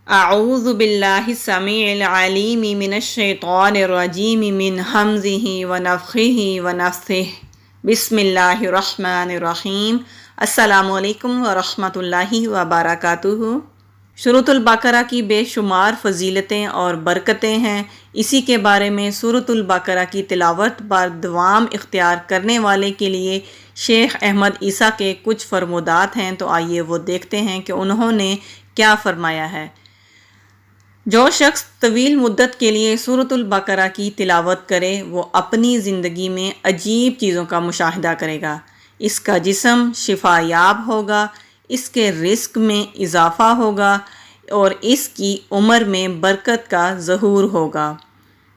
اعوذ باللہ السمیع العلیم من الشیطان الرجیم من حمزہ ونفخہ ونفثہ بسم اللہ الرحمن الرحیم۔ السلام علیکم ورحمۃ اللہ وبرکاتہ۔ سورۃ البقرہ کی بے شمار فضیلتیں اور برکتیں ہیں۔ اسی کے بارے میں سورۃ البقرہ کی تلاوت پر دوام اختیار کرنے والے کے لیے شیخ احمد عیسیٰ کے کچھ فرمودات ہیں، تو آئیے وہ دیکھتے ہیں کہ انہوں نے کیا فرمایا ہے۔ جو شخص طویل مدت کے لیے سورۃ البقرہ کی تلاوت کرے وہ اپنی زندگی میں عجیب چیزوں کا مشاہدہ کرے گا۔ اس کا جسم شفا یاب ہوگا، اس کے رزق میں اضافہ ہوگا اور اس کی عمر میں برکت کا ظہور ہوگا۔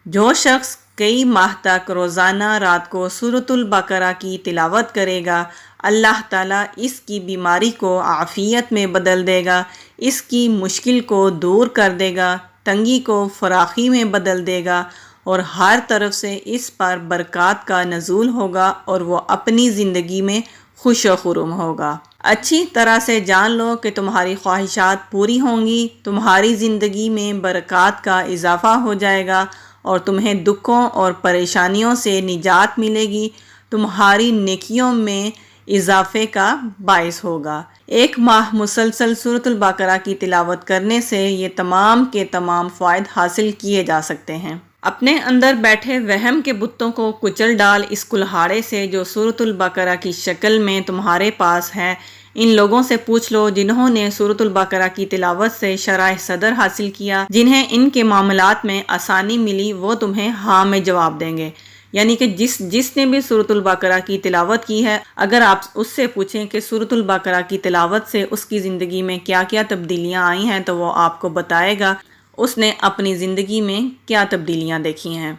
جو شخص کئی ماہ تک روزانہ رات کو سورۃ البقرہ کی تلاوت کرے گا، اللہ تعالیٰ اس کی بیماری کو عافیت میں بدل دے گا، اس کی مشکل کو دور کر دے گا، تنگی کو فراخی میں بدل دے گا اور ہر طرف سے اس پر برکات کا نزول ہوگا اور وہ اپنی زندگی میں خوش و خرم ہوگا۔ اچھی طرح سے جان لو کہ تمہاری خواہشات پوری ہوں گی، تمہاری زندگی میں برکات کا اضافہ ہو جائے گا اور تمہیں دکھوں اور پریشانیوں سے نجات ملے گی، تمہاری نیکیوں میں اضافے کا باعث ہوگا۔ ایک ماہ مسلسل سورۃ البقرہ کی تلاوت کرنے سے یہ تمام کے تمام فوائد حاصل کیے جا سکتے ہیں۔ اپنے اندر بیٹھے وہم کے بتوں کو کچل ڈال، اس کلہاڑے سے جو سورۃ البقرہ کی شکل میں تمہارے پاس ہے۔ ان لوگوں سے پوچھ لو جنہوں نے سورۃ البقرہ کی تلاوت سے شرح صدر حاصل کیا، جنہیں ان کے معاملات میں آسانی ملی، وہ تمہیں ہاں میں جواب دیں گے۔ یعنی کہ جس نے بھی سورۃ البقرہ کی تلاوت کی ہے، اگر آپ اس سے پوچھیں کہ سورۃ البقرہ کی تلاوت سے اس کی زندگی میں کیا کیا تبدیلیاں آئی ہیں، تو وہ آپ کو بتائے گا اس نے اپنی زندگی میں کیا تبدیلیاں دیکھی ہیں۔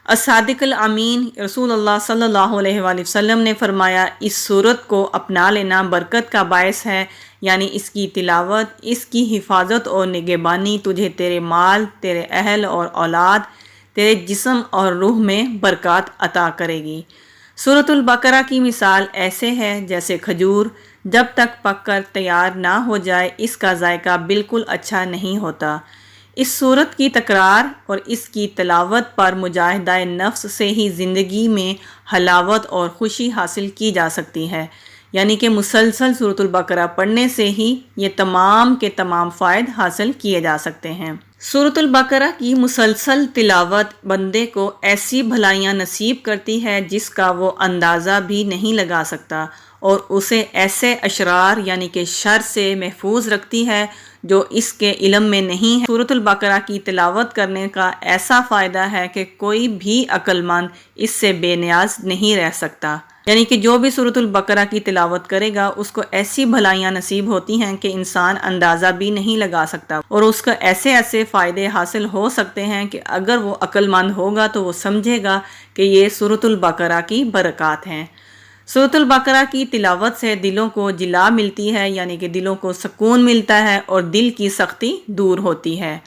الصادق الامین رسول اللہ صلی اللہ علیہ وآلہ وسلم نے فرمایا، اس سورت کو اپنا لینا برکت کا باعث ہے، یعنی اس کی تلاوت، اس کی حفاظت اور نگہبانی تجھے تیرے مال، تیرے اہل اور اولاد، تیرے جسم اور روح میں برکات عطا کرے گی۔ سورۃ البقرہ کی مثال ایسے ہے جیسے کھجور جب تک پک کر تیار نہ ہو جائے اس کا ذائقہ بالکل اچھا نہیں ہوتا۔ اس سورت کی تکرار اور اس کی تلاوت پر مجاہدہ نفس سے ہی زندگی میں حلاوت اور خوشی حاصل کی جا سکتی ہے، یعنی کہ مسلسل سورۃ البقرہ پڑھنے سے ہی یہ تمام کے تمام فائد حاصل کیے جا سکتے ہیں۔ سورۃ البقرہ کی مسلسل تلاوت بندے کو ایسی بھلائیاں نصیب کرتی ہے جس کا وہ اندازہ بھی نہیں لگا سکتا، اور اسے ایسے اشرار یعنی کہ شر سے محفوظ رکھتی ہے جو اس کے علم میں نہیں ہے۔ سورۃ البقرہ کی تلاوت کرنے کا ایسا فائدہ ہے کہ کوئی بھی عقل مند اس سے بے نیاز نہیں رہ سکتا، یعنی کہ جو بھی سورۃ البقرہ کی تلاوت کرے گا اس کو ایسی بھلائیاں نصیب ہوتی ہیں کہ انسان اندازہ بھی نہیں لگا سکتا، اور اس کو ایسے ایسے فائدے حاصل ہو سکتے ہیں کہ اگر وہ عقل مند ہوگا تو وہ سمجھے گا کہ یہ سورۃ البقرہ کی برکات ہیں۔ سورۃ البقرہ کی تلاوت سے دلوں کو جلا ملتی ہے، یعنی کہ دلوں کو سکون ملتا ہے اور دل کی سختی دور ہوتی ہے۔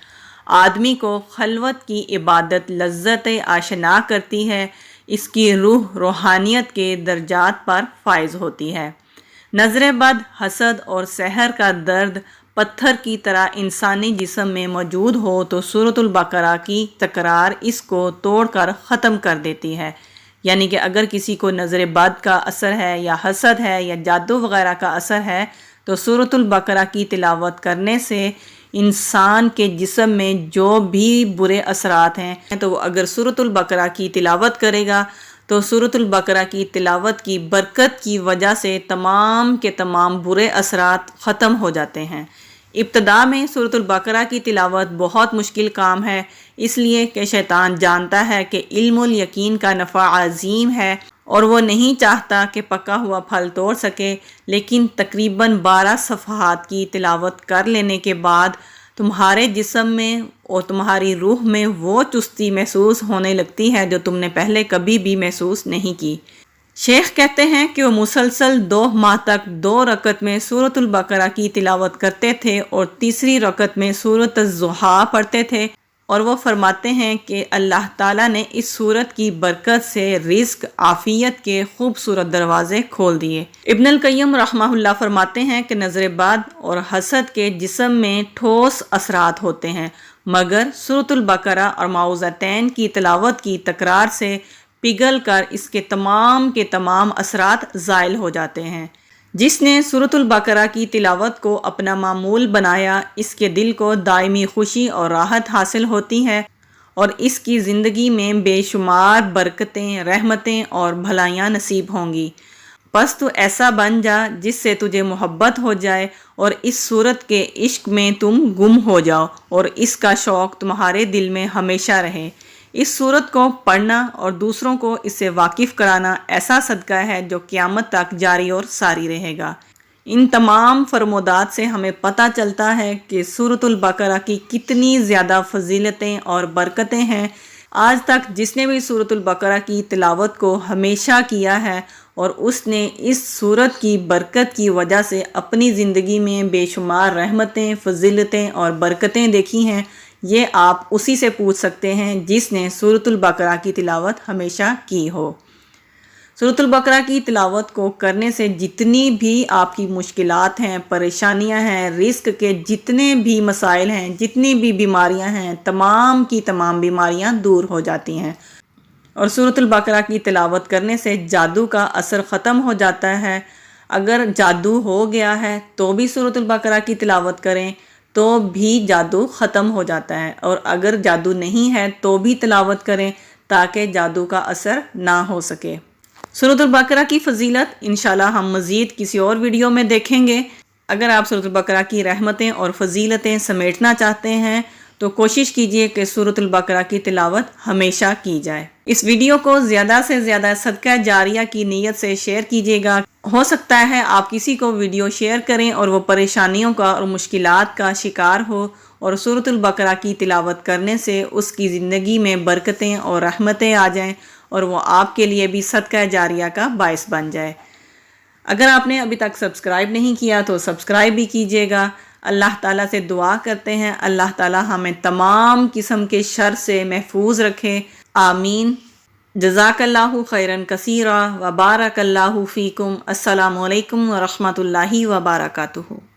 آدمی کو خلوت کی عبادت لذت آشنا کرتی ہے، اس کی روح روحانیت کے درجات پر فائز ہوتی ہے۔ نظر بد، حسد اور سحر کا درد پتھر کی طرح انسانی جسم میں موجود ہو تو سورۃ البقرہ کی تکرار اس کو توڑ کر ختم کر دیتی ہے، یعنی کہ اگر کسی کو نظر بد کا اثر ہے یا حسد ہے یا جادو وغیرہ کا اثر ہے تو سورۃ البقرہ کی تلاوت کرنے سے انسان کے جسم میں جو بھی برے اثرات ہیں تو وہ اگر سورۃ البقرہ کی تلاوت کرے گا تو سورۃ البقرہ کی تلاوت کی برکت کی وجہ سے تمام کے تمام برے اثرات ختم ہو جاتے ہیں۔ ابتدا میں سورۃ البقرہ کی تلاوت بہت مشکل کام ہے، اس لیے کہ شیطان جانتا ہے کہ علم الیقین کا نفع عظیم ہے اور وہ نہیں چاہتا کہ پکا ہوا پھل توڑ سکے، لیکن تقریباً 12 صفحات کی تلاوت کر لینے کے بعد تمہارے جسم میں اور تمہاری روح میں وہ چستی محسوس ہونے لگتی ہے جو تم نے پہلے کبھی بھی محسوس نہیں کی۔ شیخ کہتے ہیں کہ وہ مسلسل 2 ماہ تک 2 رکعت میں سورۃ البقرہ کی تلاوت کرتے تھے اور تیسری رکعت میں سورۃ الضحیٰ پڑھتے تھے۔ اور وہ فرماتے ہیں کہ اللہ تعالیٰ نے اس صورت کی برکت سے رزق عافیت کے خوبصورت دروازے کھول دیے۔ ابن القیم رحمہ اللہ فرماتے ہیں کہ نظر بد اور حسد کے جسم میں ٹھوس اثرات ہوتے ہیں، مگر سورۃ البقرہ اور معوذتین کی تلاوت کی تکرار سے پگھل کر اس کے تمام اثرات زائل ہو جاتے ہیں۔ جس نے سورۃ البقرہ کی تلاوت کو اپنا معمول بنایا، اس کے دل کو دائمی خوشی اور راحت حاصل ہوتی ہے اور اس کی زندگی میں بے شمار برکتیں، رحمتیں اور بھلائیاں نصیب ہوں گی۔ پس تو ایسا بن جا جس سے تجھے محبت ہو جائے اور اس صورت کے عشق میں تم گم ہو جاؤ اور اس کا شوق تمہارے دل میں ہمیشہ رہے۔ اس صورت کو پڑھنا اور دوسروں کو اس سے واقف کرانا ایسا صدقہ ہے جو قیامت تک جاری اور ساری رہے گا۔ ان تمام فرمودات سے ہمیں پتہ چلتا ہے کہ سورۃ البقرہ کی کتنی زیادہ فضیلتیں اور برکتیں ہیں۔ آج تک جس نے بھی سورۃ البقرہ کی تلاوت کو ہمیشہ کیا ہے اور اس نے اس سورت کی برکت کی وجہ سے اپنی زندگی میں بے شمار رحمتیں، فضیلتیں اور برکتیں دیکھی ہیں، یہ آپ اسی سے پوچھ سکتے ہیں جس نے سورۃ البقرہ کی تلاوت ہمیشہ کی ہو۔ سورۃ البقرہ کی تلاوت کو کرنے سے جتنی بھی آپ کی مشکلات ہیں، پریشانیاں ہیں، رزق کے جتنے بھی مسائل ہیں، جتنی بھی بیماریاں ہیں، تمام کی تمام بیماریاں دور ہو جاتی ہیں۔ اور سورۃ البقرہ کی تلاوت کرنے سے جادو کا اثر ختم ہو جاتا ہے۔ اگر جادو ہو گیا ہے تو بھی سورۃ البقرہ کی تلاوت کریں تو بھی جادو ختم ہو جاتا ہے، اور اگر جادو نہیں ہے تو بھی تلاوت کریں تاکہ جادو کا اثر نہ ہو سکے۔ سورۃ البقرہ کی فضیلت انشاءاللہ ہم مزید کسی اور ویڈیو میں دیکھیں گے۔ اگر آپ سورۃ البقرہ کی رحمتیں اور فضیلتیں سمیٹنا چاہتے ہیں تو کوشش کیجئے کہ سورۃ البقرہ کی تلاوت ہمیشہ کی جائے۔ اس ویڈیو کو زیادہ سے زیادہ صدقہ جاریہ کی نیت سے شیئر کیجئے گا۔ ہو سکتا ہے آپ کسی کو ویڈیو شیئر کریں اور وہ پریشانیوں کا اور مشکلات کا شکار ہو، اور سورۃ البقرہ کی تلاوت کرنے سے اس کی زندگی میں برکتیں اور رحمتیں آ جائیں اور وہ آپ کے لیے بھی صدقہ جاریہ کا باعث بن جائے۔ اگر آپ نے ابھی تک سبسکرائب نہیں کیا تو سبسکرائب بھی کیجئے گا۔ اللہ تعالیٰ سے دعا کرتے ہیں اللہ تعالیٰ ہمیں تمام قسم کے شر سے محفوظ رکھے، آمین۔ جزاک اللہ خیرا کثیرا وبارک اللہ فیکم۔ السلام علیکم ورحمۃ اللہ وبرکاتہ۔